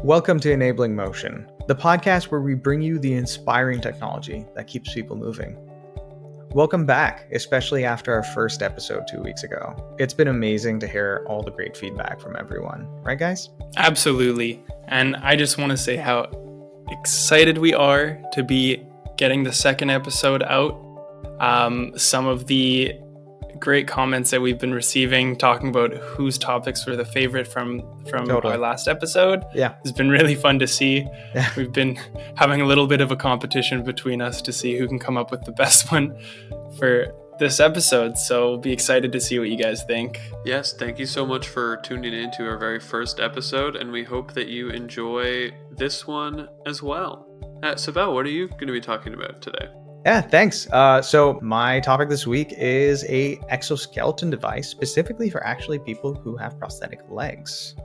Welcome to Enabling Motion, the podcast where we bring you the inspiring technology that keeps people moving. Welcome back, especially after our first episode 2 weeks ago. It's been amazing to hear all the great feedback from everyone. Right, guys? Absolutely. And I just want to say how excited we are to be getting the second episode out. Some of the great comments that we've been receiving talking about whose topics were the favorite from Totally. our last episode. Yeah. It's been really fun to see. Yeah. We've been having a little bit of a competition between us to see who can come up with the best one for this episode. So we'll be excited to see what you guys think. Yes, thank you so much for tuning in to our very first episode, and we hope that you enjoy this one as well. Sibel, what are you going to be talking about today? Yeah, thanks. So my topic this week is a exoskeleton device specifically for actually people who have prosthetic legs.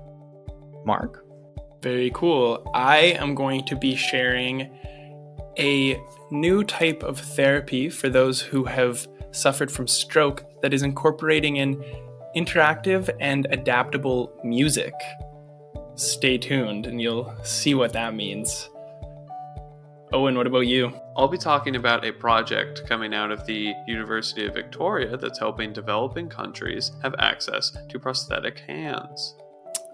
Marc? Very cool. I am going to be sharing a new type of therapy for those who have suffered from stroke that is incorporating in interactive and adaptable music. Stay tuned and you'll see what that means. Owen, what about you? I'll be talking about a project coming out of the University of Victoria that's helping developing countries have access to prosthetic hands.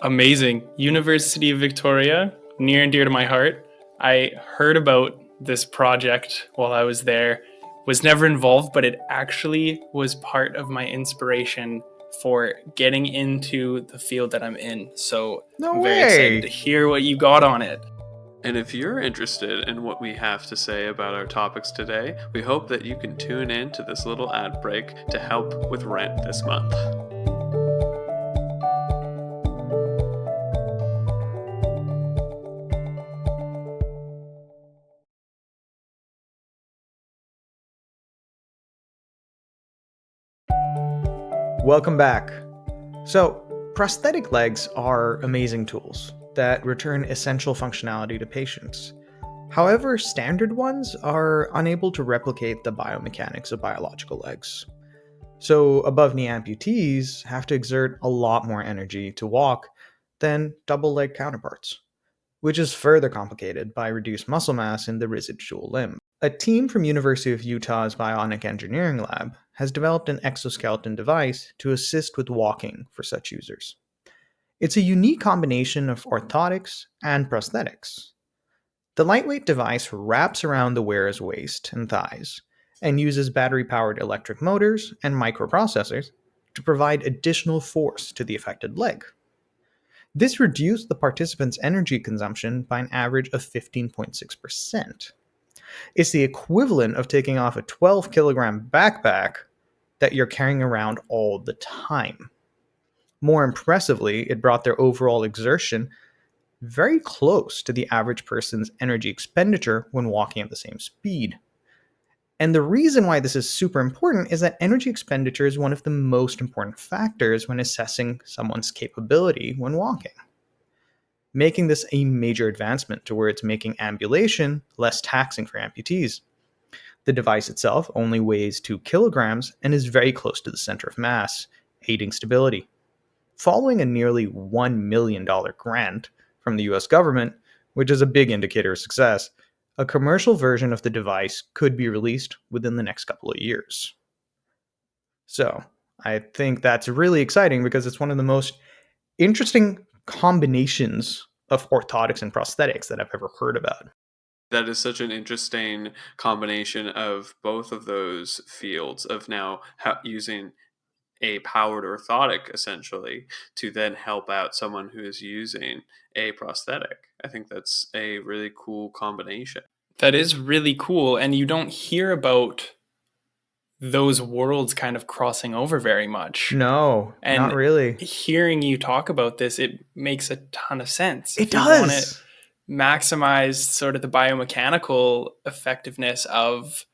Amazing. University of Victoria, near and dear to my heart. I heard about this project while I was there, was never involved, but it actually was part of my inspiration for getting into the field that I'm in. So I'm very excited to hear what you got on it. And if you're interested in what we have to say about our topics today, we hope that you can tune in to this little ad break to help with rent this month. Welcome back. So, prosthetic legs are amazing tools that return essential functionality to patients. However, standard ones are unable to replicate the biomechanics of biological legs. So, above-knee amputees have to exert a lot more energy to walk than double-leg counterparts, which is further complicated by reduced muscle mass in the residual limb. A team from University of Utah's Bionic Engineering Lab has developed an exoskeleton device to assist with walking for such users. It's a unique combination of orthotics and prosthetics. The lightweight device wraps around the wearer's waist and thighs and uses battery-powered electric motors and microprocessors to provide additional force to the affected leg. This reduced the participant's energy consumption by an average of 15.6%. It's the equivalent of taking off a 12-kilogram backpack that you're carrying around all the time. More impressively, it brought their overall exertion very close to the average person's energy expenditure when walking at the same speed. And the reason why this is super important is that energy expenditure is one of the most important factors when assessing someone's capability when walking, making this a major advancement towards making ambulation less taxing for amputees. The device itself only weighs 2 kilograms and is very close to the center of mass, aiding stability. Following a nearly $1 million grant from the US government, which is a big indicator of success, a commercial version of the device could be released within the next couple of years. So, I think that's really exciting because it's one of the most interesting combinations of orthotics and prosthetics that I've ever heard about. That is such an interesting combination of both of those fields of now using a powered orthotic essentially to then help out someone who is using a prosthetic. I think that's a really cool combination. That is really cool. And you don't hear about those worlds kind of crossing over very much. No, and not really. Hearing you talk about this, it makes a ton of sense. It does. You want to maximize sort of the biomechanical effectiveness of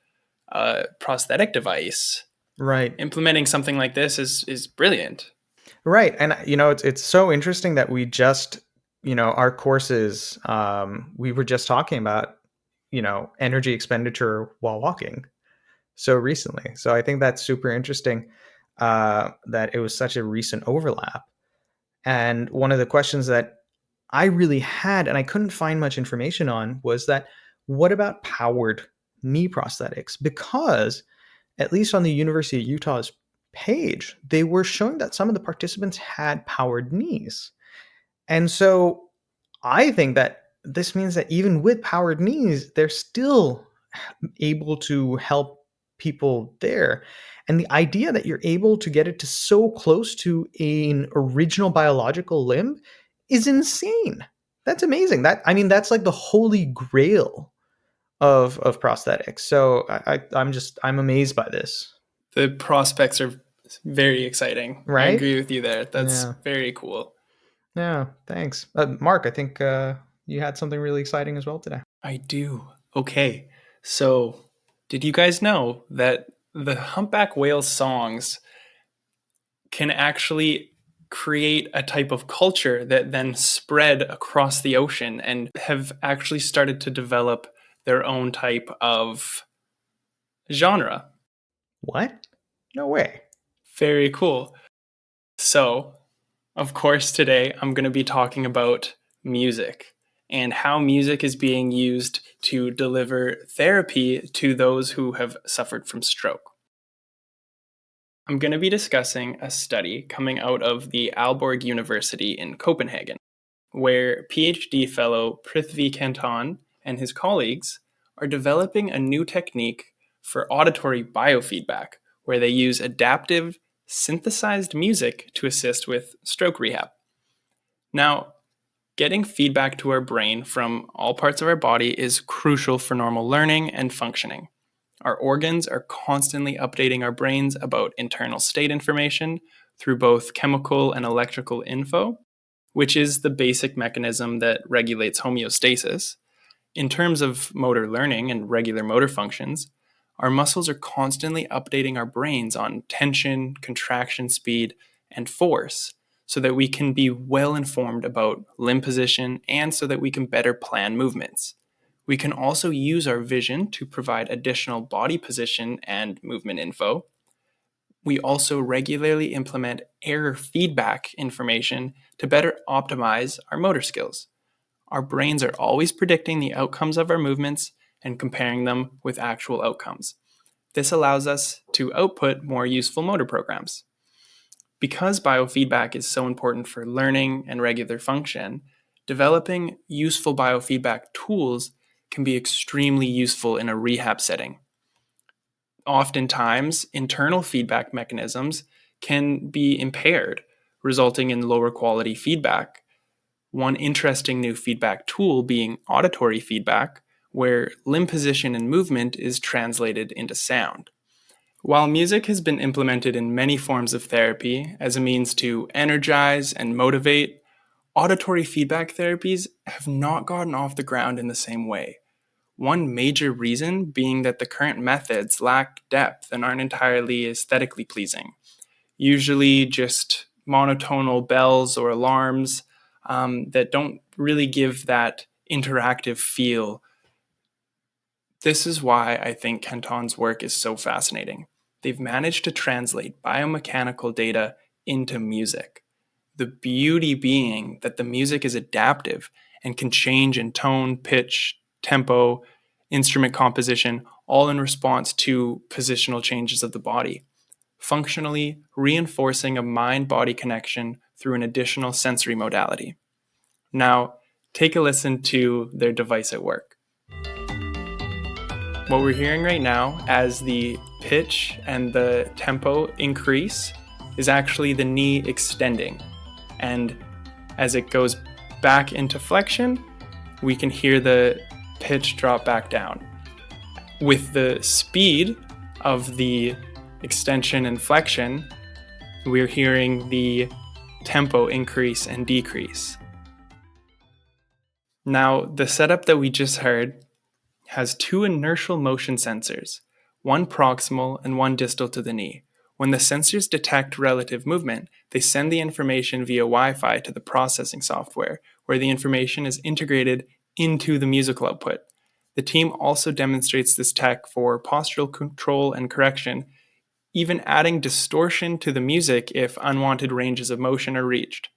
a prosthetic device. Right. Implementing something like this is brilliant. Right. And, it's so interesting that we just, our courses, we were just talking about, energy expenditure while walking so recently. So I think that's super interesting that it was such a recent overlap. And one of the questions that I really had, and I couldn't find much information on, was that what about powered knee prosthetics? Because, at least on the University of Utah's page, they were showing that some of the participants had powered knees. And so I think that this means that even with powered knees, they're still able to help people there. And the idea that you're able to get it to so close to an original biological limb is insane. That's amazing. That's like the holy grail of prosthetics. So I'm amazed by this. The prospects are very exciting. I Right? agree with you there. That's Yeah. very cool. Yeah. Thanks, Marc. I think you had something really exciting as well today. I do. Okay. So, did you guys know that the humpback whale songs can actually create a type of culture that then spread across the ocean and have actually started to develop their own type of genre? What? No way. Very cool. So, of course, today I'm going to be talking about music and how music is being used to deliver therapy to those who have suffered from stroke. I'm going to be discussing a study coming out of the Aalborg University in Copenhagen, where PhD fellow Prithvi Kantan and his colleagues are developing a new technique for auditory biofeedback, where they use adaptive synthesized music to assist with stroke rehab. Now, getting feedback to our brain from all parts of our body is crucial for normal learning and functioning. Our organs are constantly updating our brains about internal state information through both chemical and electrical info, which is the basic mechanism that regulates homeostasis. In terms of motor learning and regular motor functions, our muscles are constantly updating our brains on tension, contraction speed, and force so that we can be well informed about limb position and so that we can better plan movements. We can also use our vision to provide additional body position and movement info. We also regularly implement error feedback information to better optimize our motor skills. Our brains are always predicting the outcomes of our movements and comparing them with actual outcomes. This allows us to output more useful motor programs. Because biofeedback is so important for learning and regular function, developing useful biofeedback tools can be extremely useful in a rehab setting. Oftentimes, internal feedback mechanisms can be impaired, resulting in lower quality feedback. One interesting new feedback tool being auditory feedback, where limb position and movement is translated into sound. While music has been implemented in many forms of therapy as a means to energize and motivate, auditory feedback therapies have not gotten off the ground in the same way. One major reason being that the current methods lack depth and aren't entirely aesthetically pleasing. Usually just monotonal bells or alarms that don't really give that interactive feel. This is why I think Canton's work is so fascinating. They've managed to translate biomechanical data into music. The beauty being that the music is adaptive and can change in tone, pitch, tempo, instrument composition, all in response to positional changes of the body, functionally reinforcing a mind-body connection through an additional sensory modality. Now, take a listen to their device at work. What we're hearing right now as the pitch and the tempo increase is actually the knee extending. And as it goes back into flexion, we can hear the pitch drop back down. With the speed of the extension and flexion, we're hearing the tempo increase and decrease. Now, the setup that we just heard has two inertial motion sensors, one proximal and one distal to the knee. When the sensors detect relative movement, they send the information via Wi-Fi to the processing software, where the information is integrated into the musical output. The team also demonstrates this tech for postural control and correction, even adding distortion to the music if unwanted ranges of motion are reached.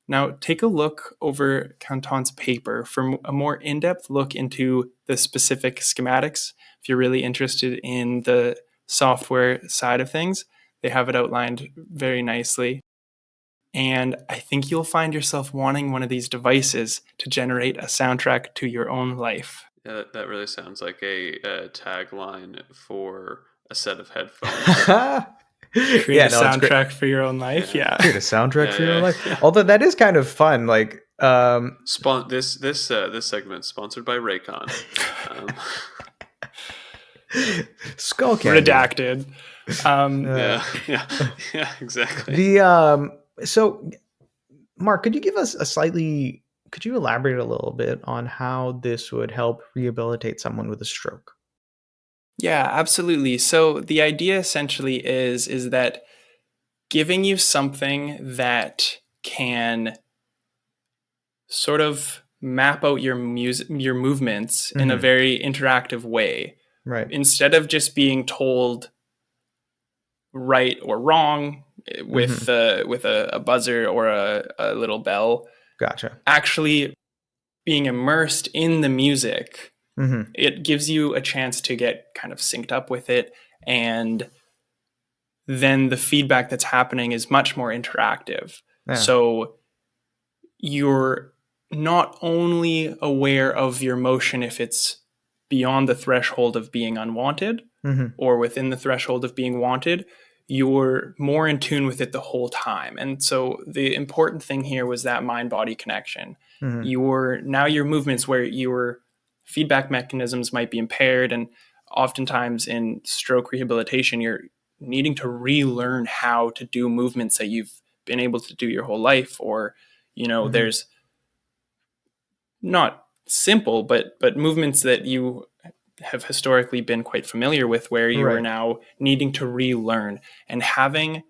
Now, take a look over Canton's paper for a more in-depth look into the specific schematics. If you're really interested in the software side of things, they have it outlined very nicely. And I think you'll find yourself wanting one of these devices to generate a soundtrack to your own life. Yeah, that really sounds like a tagline for a set of headphones. Create a soundtrack for your own life. Yeah. Create a soundtrack for your own life. Yeah. Although that is kind of fun. Like, this segment sponsored by Raycon. Skull Candy. Redacted. Yeah, exactly. So, Marc, could you give us could you elaborate a little bit on how this would help rehabilitate someone with a stroke? Yeah, absolutely. So the idea essentially is that giving you something that can sort of map out your movements in a very interactive way. Right. Instead of just being told right or wrong with a buzzer or a little bell. Gotcha. Actually being immersed in the music, it gives you a chance to get kind of synced up with it, and then the feedback that's happening is much more interactive. Yeah. So you're not only aware of your motion if it's beyond the threshold of being unwanted or within the threshold of being wanted, you're more in tune with it the whole time. And so the important thing here was that mind-body connection. Your movements where your feedback mechanisms might be impaired, and oftentimes in stroke rehabilitation, you're needing to relearn how to do movements that you've been able to do your whole life, or there's not simple, but movements that you have historically been quite familiar with, where you are now needing to relearn, and having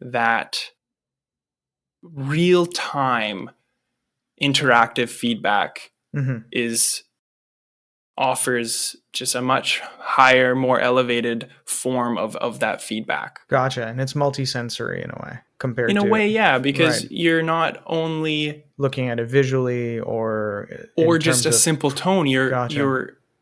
that real-time interactive feedback offers just a much higher, more elevated form of that feedback. Gotcha. And it's multisensory in a way compared to... In a way, yeah, because you're not only looking at it visually or just a simple tone.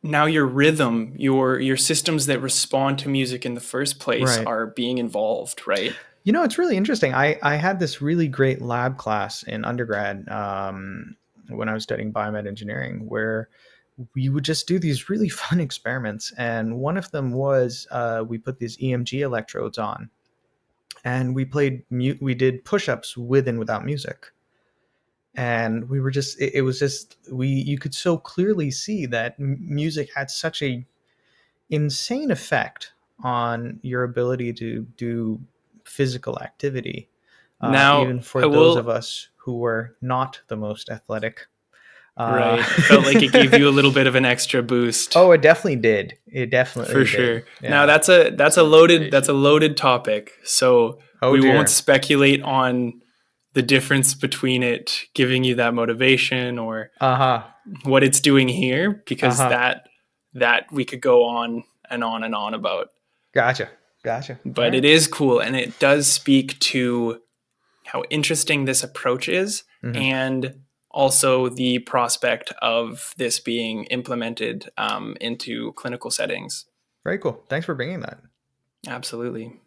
Now your rhythm, your systems that respond to music in the first place are being involved, right? It's really interesting. I had this really great lab class in undergrad when I was studying biomed engineering, where we would just do these really fun experiments. And one of them was we put these EMG electrodes on, and we did push-ups with and without music. And we were just, you could so clearly see that music had such a insane effect on your ability to do physical activity. Now, even for those of us who were not the most athletic. Right. It felt like it gave you a little bit of an extra boost. Oh, it definitely did. It definitely for did. Sure. Yeah. Now that's a loaded topic. So we won't speculate on the difference between it giving you that motivation or what it's doing here, because that we could go on and on and on about. Gotcha. But it is cool, and it does speak to how interesting this approach is, and also the prospect of this being implemented into clinical settings. Very cool. Thanks for bringing that. Absolutely.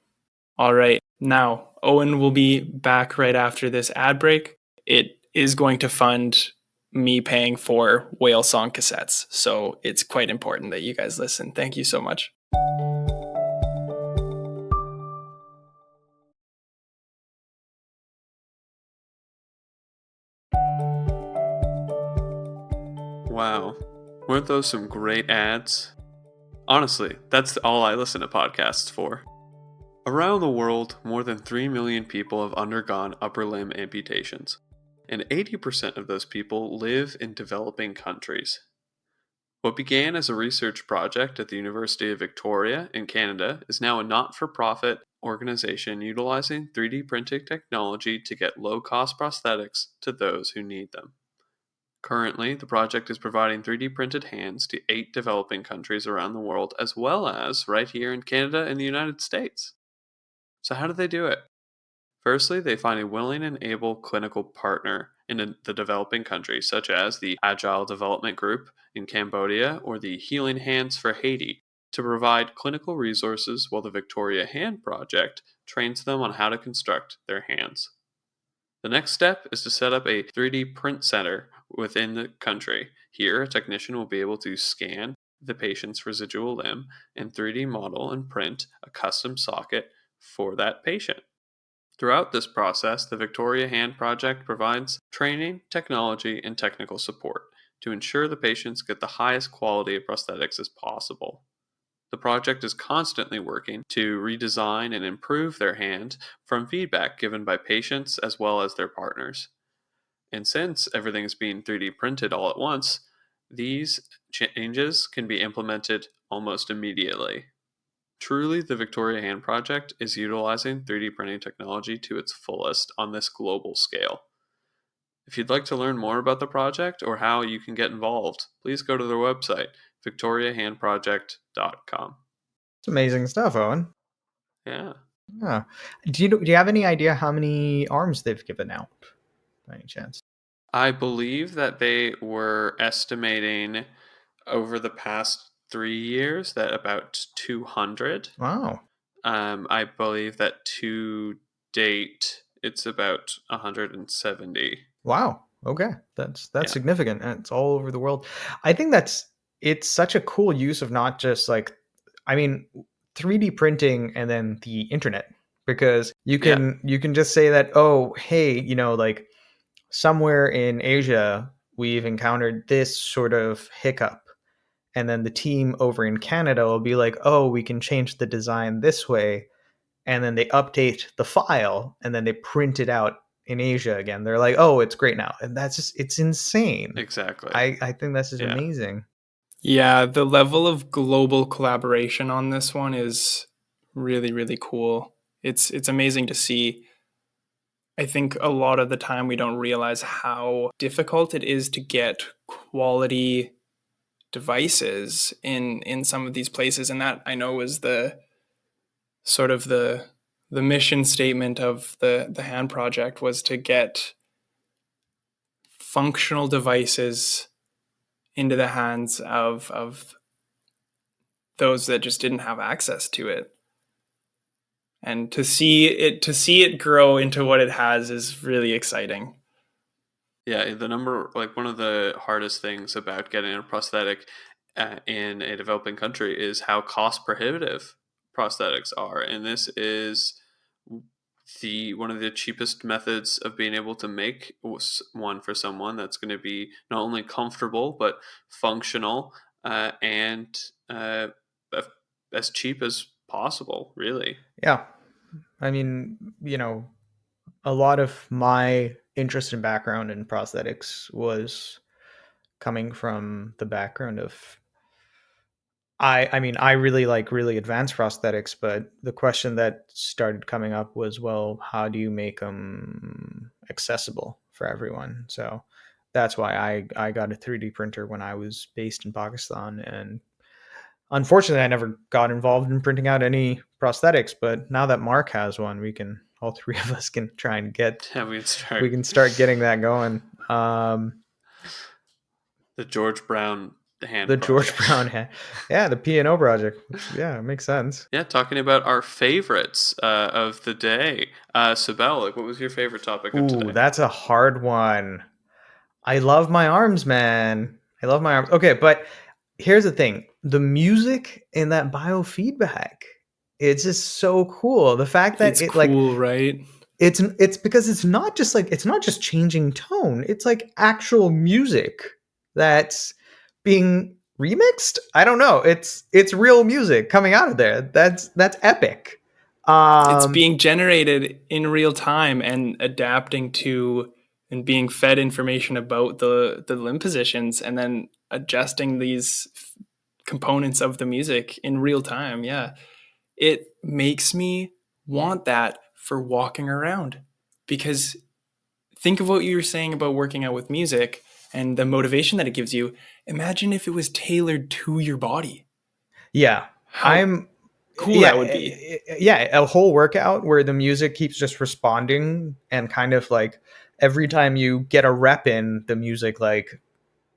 All right. Now, Owen will be back right after this ad break. It is going to fund me paying for whale song cassettes, so it's quite important that you guys listen. Thank you so much. Wow. Weren't those some great ads? Honestly, that's all I listen to podcasts for. Around the world, more than 3 million people have undergone upper limb amputations, and 80% of those people live in developing countries. What began as a research project at the University of Victoria in Canada is now a not-for-profit organization utilizing 3D printing technology to get low-cost prosthetics to those who need them. Currently, the project is providing 3D printed hands to 8 developing countries around the world, as well as right here in Canada and the United States. So how do they do it? Firstly, they find a willing and able clinical partner in the developing countries, such as the Agile Development Group in Cambodia or the Healing Hands for Haiti, to provide clinical resources while the Victoria Hand Project trains them on how to construct their hands. The next step is to set up a 3D print center within the country. Here, a technician will be able to scan the patient's residual limb and 3D model and print a custom socket for that patient. Throughout this process, the Victoria Hand Project provides training, technology, and technical support to ensure the patients get the highest quality of prosthetics as possible. The project is constantly working to redesign and improve their hand from feedback given by patients as well as their partners. And since everything is being 3D printed all at once, these changes can be implemented almost immediately. Truly, the Victoria Hand Project is utilizing 3D printing technology to its fullest on this global scale. If you'd like to learn more about the project or how you can get involved, please go to their website, victoriahandproject.com. It's amazing stuff, Owen. Yeah. Yeah. Do you have any idea how many arms they've given out, by any chance? I believe that they were estimating over the past 3 years that about 200. Wow. I believe that to date it's about 170. Wow. Okay. That's Yeah. significant, and it's all over the world. I think it's such a cool use of not just like, I mean, 3D printing and then the internet, because Yeah. you can just say that, oh, hey, like somewhere in Asia we've encountered this sort of hiccup, and then the team over in Canada will be like, oh, we can change the design this way, and then they update the file and then they print it out in Asia again. They're like, oh, it's great now. And that's just, it's insane. Exactly. I think that's just Yeah. amazing. Yeah, the level of global collaboration on this one is really, really cool. It's amazing to see. I think a lot of the time we don't realize how difficult it is to get quality devices in some of these places, and that I know is the sort of the mission statement of the hand project, was to get functional devices into the hands of those that just didn't have access to it. And to see it grow into what it has is really exciting. Yeah, the number, like one of the hardest things about getting a prosthetic in a developing country is how cost prohibitive prosthetics are. And this is the one of the cheapest methods of being able to make one for someone that's going to be not only comfortable but functional and as cheap as possible, really. Yeah. I mean, a lot of my interest and background in prosthetics was coming from the background of, I mean, I really like really advanced prosthetics, but the question that started coming up was, well, how do you make them accessible for everyone? So that's why I got a 3D printer when I was based in Pakistan, and unfortunately, I never got involved in printing out any prosthetics. But now that Marc has one, we can, all three of us can try and Yeah, we we start can start getting that going. the George Brown The hand George project. Brown, yeah, the P&O project. Yeah, it makes sense. Yeah, talking about our favorites of the day. Sibel, like, what was your favorite topic of Ooh, today? that's a hard one. I love my arms, man. I love my arms. Okay, but here's the thing. The music in that biofeedback, it's just so cool. The fact that It's it like cool, right? it's because it's not just changing tone. It's like actual music that's being remixed. I don't know. It's real music coming out of there. That's epic. It's Um being generated in real time and adapting to and being fed information about the limb positions, and then adjusting these components of the music in real time. Yeah, it makes me want that for walking around, because think of what you were saying about working out with music and the motivation that it gives you. Imagine if it was tailored to your body. yeah. How I'm cool that would be. Yeah, a whole workout where the music keeps just responding, and kind of like every time you get a rep in, the music like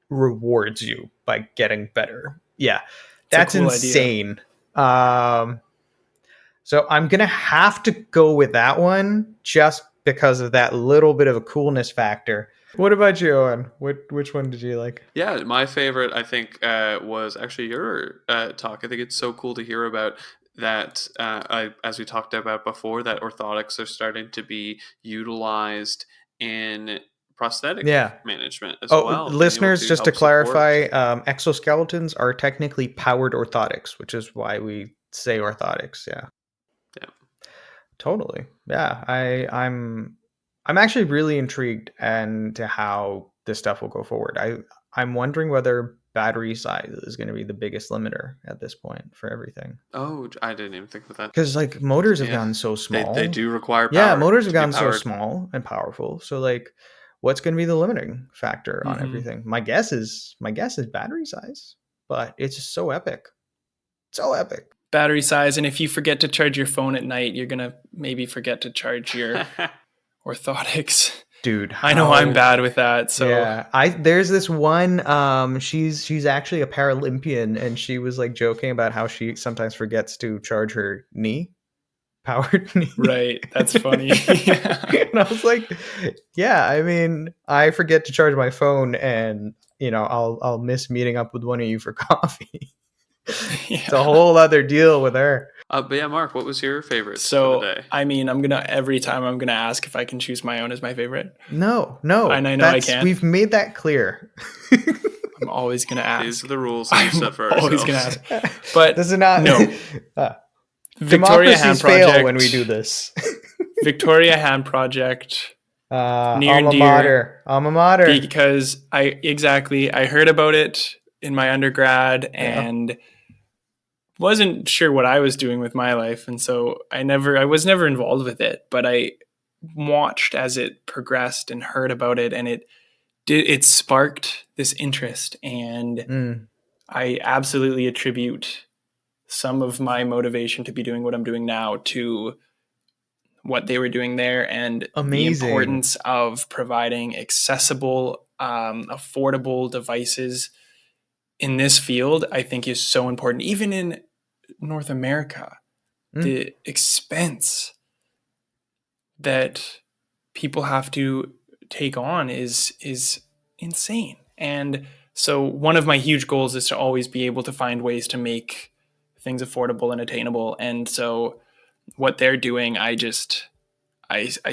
rewards you by getting better. Yeah, It's a that's cool idea. insane. So I'm gonna have to go with that one just because of that little bit of a coolness factor. What about you, Owen? Which one did you like? Yeah, my favorite, I think, was actually your talk. I think it's so cool to hear about that. As we talked about before, that orthotics are starting to be utilized in prosthetic Yeah. management as Oh, well, being able listeners, to just to help support. clarify, exoskeletons are technically powered orthotics, which is why we say orthotics. Yeah. Yeah. Totally. Yeah. I'm actually really intrigued into how this stuff will go forward. I'm wondering whether battery size is going to be the biggest limiter at this point for everything. Oh, I didn't even think of that. Because like motors have Yeah, gotten so they small. do require Yeah, power motors have to be gotten so powered. small and powerful. So like what's going to be the limiting factor on Mhm. everything? My guess is battery size, but it's just so epic. So epic. Battery size, and if you forget to charge your phone at night, you're gonna maybe forget to charge your orthotics. Dude, I know I'm how bad with that, so yeah. There's this one she's actually a Paralympian, and she was like joking about how she sometimes forgets to charge her knee, powered knee. right, that's funny. Yeah. And I was like, yeah, I mean, I forget to charge my phone, and I'll miss meeting up with one of you for coffee. It's a Yeah. whole other deal with her. But yeah, Mark, what was your favorite for the So day? I mean, every time I'm gonna ask if I can choose my own as my favorite, No, and I know I that's can't. we've made that clear. I'm always gonna ask. These are the rules that we set for always ourselves. gonna ask. But This is not no. Victoria Hand democracies fail Project. when we do this. Victoria Hand Project, near and Alma dear, mater, alma mater. because I heard about it in my undergrad Yeah. and wasn't sure what I was doing with my life, and so I was never involved with it, but I watched as it progressed and heard about it, and it sparked this interest, and Mm, I absolutely attribute some of my motivation to be doing what I'm doing now to what they were doing there, and the amazing. importance of providing accessible, affordable devices in this field. I think is so important, even in North America. Mm, The expense that people have to take on is insane. And so one of my huge goals is to always be able to find ways to make things affordable and attainable. And so what they're doing, I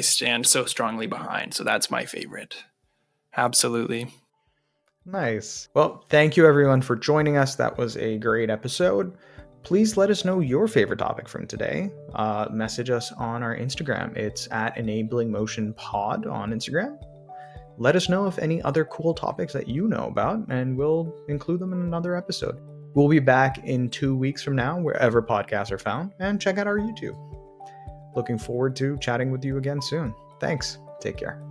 stand so strongly behind. So that's my favorite. Absolutely. nice. Well, thank you everyone for joining us. That was a great episode. Please let us know your favorite topic from today. Message us on our Instagram. It's at Enabling Motion Pod on Instagram. Let us know if any other cool topics that you know about, and we'll include them in another episode. We'll be back in 2 weeks from now, wherever podcasts are found, and check out our YouTube. Looking forward to chatting with you again soon. Thanks. Take care.